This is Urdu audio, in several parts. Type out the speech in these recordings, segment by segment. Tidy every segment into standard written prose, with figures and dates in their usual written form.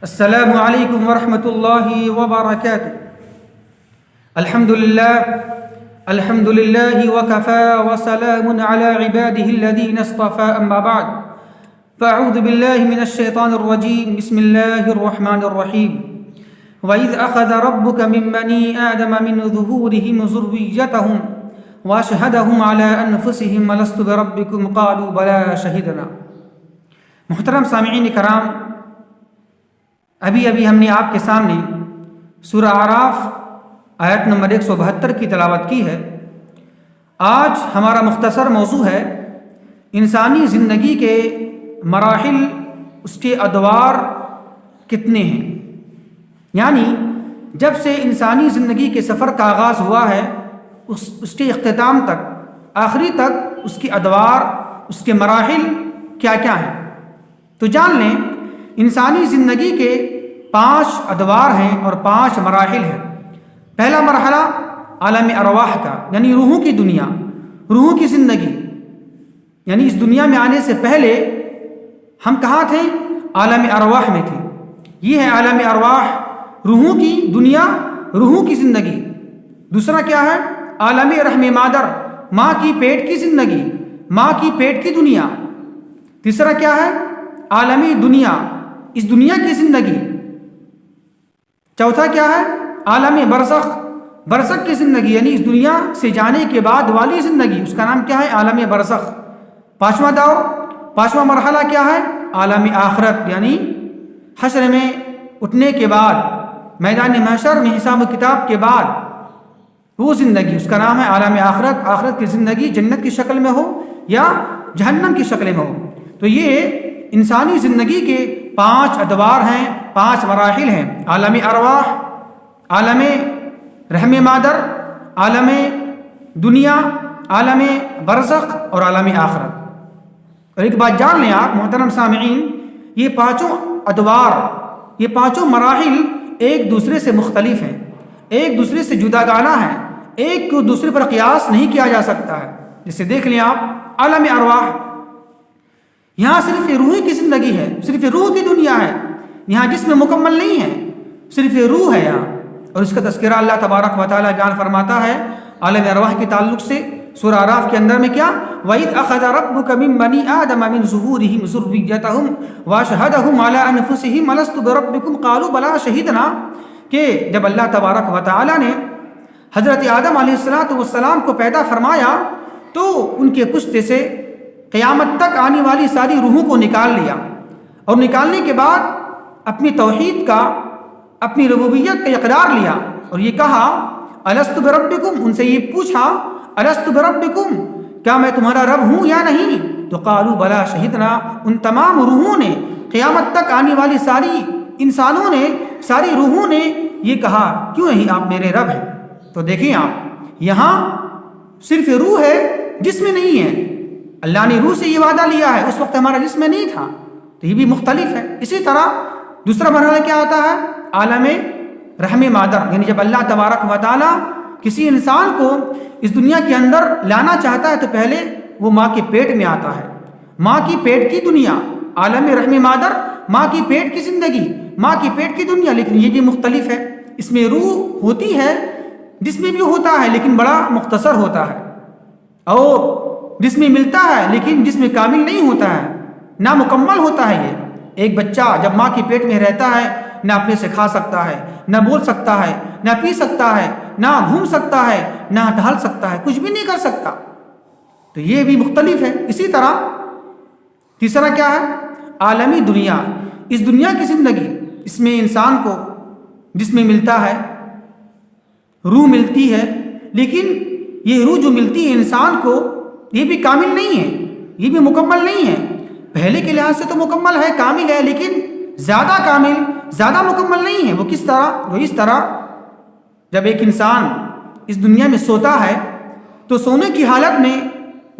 السلام علیکم ورحمۃ اللہ وبرکاتہ۔ الحمد للہ وکفى وسلام علی عباده الذین اصطفى اما بعد فاعوذ باللہ من الشیطان الرجیم بسم اللہ الرحمن الرحیم وَإِذْ أَخَذَ رَبُّكَ مِن بَنِي آدَمَ مِن ظُهُورِهِمْ ذُرِّيَّتَهُمْ وَأَشْهَدَهُمْ عَلَىٰ أَنفُسِهِمْ أَلَسْتُ بِرَبِّكُمْ قَالُوا بَلَىٰ شَهِدْنَا۔ محترم سامعین کرام، ابھی ہم نے آپ کے سامنے سورہ اعراف آیت نمبر 172 کی تلاوت کی ہے۔ آج ہمارا مختصر موضوع ہے انسانی زندگی کے مراحل، اس کے ادوار کتنے ہیں، یعنی جب سے انسانی زندگی کے سفر کا آغاز ہوا ہے اس کے اختتام تک، آخری تک اس کے ادوار، اس کے مراحل کیا کیا ہیں۔ تو جان لیں انسانی زندگی کے 5 ادوار ہیں اور 5 مراحل ہیں۔ پہلا مرحلہ عالم ارواح کا، یعنی روحوں کی دنیا، روحوں کی زندگی، یعنی اس دنیا میں آنے سے پہلے ہم کہاں تھے؟ عالم ارواح میں تھے۔ یہ ہے عالم ارواح، روحوں کی دنیا، روحوں کی زندگی۔ دوسرا کیا ہے؟ عالم رحم مادر، ماں کی پیٹ کی زندگی، ماں کی پیٹ کی دنیا۔ تیسرا کیا ہے؟ عالمی دنیا، اس دنیا کی زندگی۔ چوتھا کیا ہے؟ عالم برزخ، برزخ کی زندگی، یعنی اس دنیا سے جانے کے بعد والی زندگی، اس کا نام کیا ہے؟ عالم برزخ۔ پانچواں دور، پانچواں مرحلہ کیا ہے؟ عالم آخرت، یعنی حشر میں اٹھنے کے بعد، میدان محشر میں حساب و کتاب کے بعد وہ زندگی، اس کا نام ہے عالم آخرت۔ آخرت کی زندگی جنت کی شکل میں ہو یا جہنم کی شکل میں ہو۔ تو یہ انسانی زندگی کے 5 ادوار ہیں، 5 مراحل ہیں: عالم ارواح، عالم رحم مادر، عالم دنیا، عالم برزخ اور عالم آخرت۔ اور ایک بات جان لیں آپ محترم سامعین، یہ 5 ادوار، یہ 5 مراحل ایک دوسرے سے مختلف ہیں، ایک دوسرے سے جداگانہ ہیں، ایک کو دوسرے پر قیاس نہیں کیا جا سکتا ہے۔ جسے دیکھ لیں آپ عالم ارواح، یہاں صرف یہ روح کی زندگی ہے، صرف یہ روح کی دنیا ہے، یہاں جسم مکمل نہیں ہے، صرف یہ روح ہے یہاں۔ اور اس کا تذکرہ اللہ تبارک و تعالیٰ بیان فرماتا ہے عالم ارواح کے تعلق سے سورہ اعراف کے اندر میں کیا؟ وَإِذْ أَخَذَ رَبُّكَ مِن بَنِي آدَمَ مِن ظُهُورِهِمْ ذُرِّيَّتَهُمْ وَأَشْهَدَهُمْ عَلَىٰ أَنفُسِهِمْ أَلَسْتُ بِرَبِّكُمْ قَالُوا بَلَىٰ شَهِدْنَا، کہ جب اللہ تبارک و تعالیٰ نے حضرت آدم علیہ السلام کو پیدا فرمایا تو ان کے پشت سے قیامت تک آنے والی ساری روحوں کو نکال لیا، اور نکالنے کے بعد اپنی توحید کا، اپنی ربوبیت کا اقرار لیا، اور یہ کہا الست بربکم، ان سے یہ پوچھا الست بربکم، کیا میں تمہارا رب ہوں یا نہیں؟ تو قالوا بلا شہدنا، ان تمام روحوں نے، قیامت تک آنے والی ساری انسانوں نے، ساری روحوں نے یہ کہا کیوں نہیں آپ میرے رب ہیں۔ تو دیکھیں آپ یہاں صرف روح ہے، جسم نہیں ہے۔ اللہ نے روح سے یہ وعدہ لیا ہے، اس وقت ہمارا جسم نہیں تھا، تو یہ بھی مختلف ہے۔ اسی طرح دوسرا مرحلہ کیا آتا ہے؟ عالم رحم مادر، یعنی جب اللہ تبارک و تعالیٰ کسی انسان کو اس دنیا کے اندر لانا چاہتا ہے تو پہلے وہ ماں کے پیٹ میں آتا ہے، ماں کی پیٹ کی دنیا، عالم رحم مادر، ماں کی پیٹ کی زندگی، ماں کی پیٹ کی دنیا۔ لیکن یہ بھی مختلف ہے، اس میں روح ہوتی ہے، جس میں بھی ہوتا ہے لیکن بڑا مختصر ہوتا ہے، اور جس میں ملتا ہے لیکن جس میں کامل نہیں ہوتا ہے، نامکمل ہوتا ہے۔ یہ ایک بچہ جب ماں کی پیٹ میں رہتا ہے نہ اپنے سے کھا سکتا ہے، نہ بول سکتا ہے، نہ پی سکتا ہے، نہ گھوم سکتا ہے، نہ ٹہل سکتا ہے، کچھ بھی نہیں کر سکتا، تو یہ بھی مختلف ہے۔ اسی طرح تیسرا کیا ہے؟ عالمی دنیا، اس دنیا کی زندگی، اس میں انسان کو جس میں ملتا ہے، روح ملتی ہے، لیکن یہ روح جو ملتی ہے انسان کو یہ بھی کامل نہیں ہے، یہ بھی مکمل نہیں ہے۔ پہلے کے لحاظ سے تو مکمل ہے، کامل ہے، لیکن زیادہ کامل، زیادہ مکمل نہیں ہے۔ وہ کس طرح؟ وہ اس طرح جب ایک انسان اس دنیا میں سوتا ہے تو سونے کی حالت میں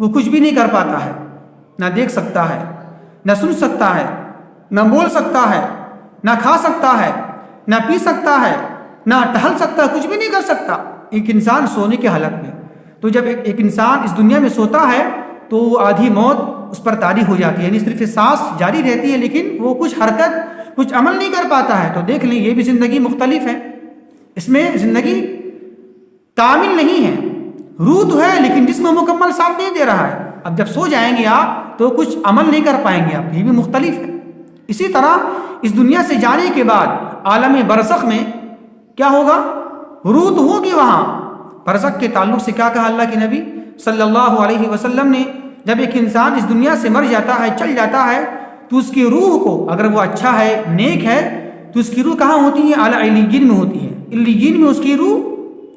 وہ کچھ بھی نہیں کر پاتا ہے، نہ دیکھ سکتا ہے، نہ سن سکتا ہے، نہ بول سکتا ہے، نہ کھا سکتا ہے، نہ پی سکتا ہے، نہ ٹہل سکتا ہے، کچھ بھی نہیں کر سکتا ایک انسان سونے کی حالت میں۔ تو جب ایک انسان اس دنیا میں سوتا ہے تو آدھی موت اس پر طاری ہو جاتی ہے، یعنی صرف سانس جاری رہتی ہے لیکن وہ کچھ حرکت، کچھ عمل نہیں کر پاتا ہے، تو دیکھ لیں یہ بھی زندگی مختلف ہے، اس میں زندگی کامل نہیں ہے، روح تو ہے لیکن جسم مکمل ساتھ نہیں دے رہا ہے۔ اب جب سو جائیں گے آپ تو کچھ عمل نہیں کر پائیں گے آپ، یہ بھی مختلف ہے۔ اسی طرح اس دنیا سے جانے کے بعد عالم برزخ میں کیا ہوگا؟ روح تو ہوگی وہاں۔ برزخ کے تعلق سے کیا کہا اللہ کے نبی صلی اللہ علیہ وسلم نے؟ جب ایک انسان اس دنیا سے مر جاتا ہے، چل جاتا ہے، تو اس کی روح کو، اگر وہ اچھا ہے، نیک ہے، تو اس کی روح کہاں ہوتی ہے؟ اعلی علیین میں ہوتی ہے، علیین میں اس کی روح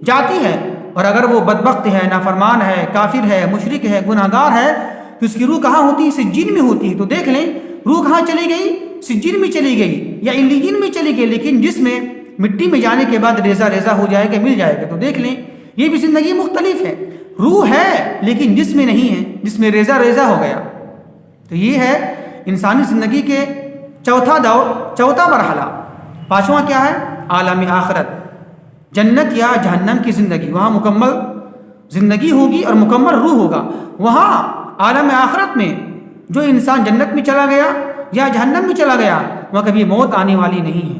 جاتی ہے۔ اور اگر وہ بدبخت ہے، نافرمان ہے، کافر ہے، مشرک ہے، گناہ گار ہے، تو اس کی روح کہاں ہوتی ہے؟ سجین میں ہوتی ہے۔ تو دیکھ لیں روح کہاں چلی گئی؟ سجین میں چلی گئی یا علیین میں چلی گئی، لیکن جس میں مٹی میں جانے کے بعد ریزہ ریزہ ہو جائے گا، مل جائے گا۔ تو دیکھ لیں یہ بھی زندگی مختلف ہے، روح ہے لیکن جسم میں نہیں ہے، جس میں ریزہ ریزہ ہو گیا۔ تو یہ ہے انسانی زندگی کے چوتھا دور، چوتھا مرحلہ۔ پانچواں کیا ہے؟ عالم آخرت، جنت یا جہنم کی زندگی۔ وہاں مکمل زندگی ہوگی اور مکمل روح ہوگا۔ وہاں عالم آخرت میں جو انسان جنت میں چلا گیا یا جہنم میں چلا گیا، وہاں کبھی موت آنے والی نہیں ہے۔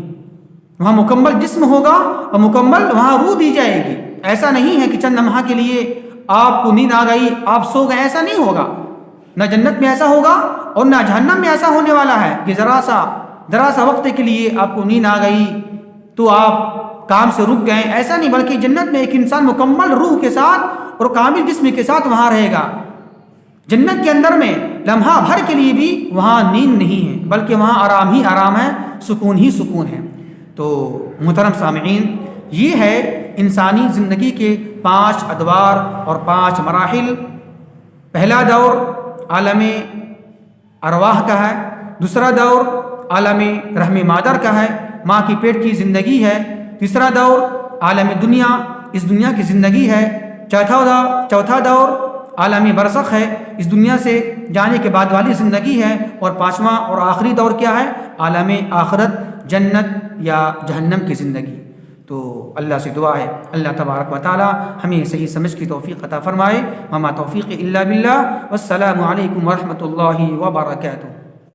وہاں مکمل جسم ہوگا اور مکمل وہاں روح دی جائے گی۔ ایسا نہیں ہے کہ چند لمحہ کے لیے آپ کو نیند آ گئی، آپ سو گئے، ایسا نہیں ہوگا۔ نہ جنت میں ایسا ہوگا اور نہ جہنم میں ایسا ہونے والا ہے کہ ذرا سا وقت کے لیے آپ کو نیند آ گئی تو آپ کام سے رک گئے، ایسا نہیں۔ بلکہ جنت میں ایک انسان مکمل روح کے ساتھ اور کامل جسم کے ساتھ وہاں رہے گا۔ جنت کے اندر میں لمحہ بھر کے لیے بھی وہاں نیند نہیں ہے، بلکہ وہاں آرام ہی آرام ہے، سکون ہی سکون ہے۔ تو محترم سامعین، یہ ہے انسانی زندگی کے 5 ادوار اور 5 مراحل۔ پہلا دور عالم ارواح کا ہے، دوسرا دور عالم رحم مادر کا ہے، ماں کی پیٹ کی زندگی ہے، تیسرا دور عالم دنیا، اس دنیا کی زندگی ہے، چوتھا دور عالم برزخ ہے، اس دنیا سے جانے کے بعد والی زندگی ہے، اور پانچواں اور آخری دور کیا ہے؟ عالم آخرت، جنت یا جہنم کی زندگی۔ تو اللہ سے دعا ہے اللہ تبارک و تعالی ہمیں صحیح سمجھ کی توفیق عطا فرمائے۔ وما توفیق الا باللہ، والسلام علیکم ورحمۃ اللہ وبرکاتہ۔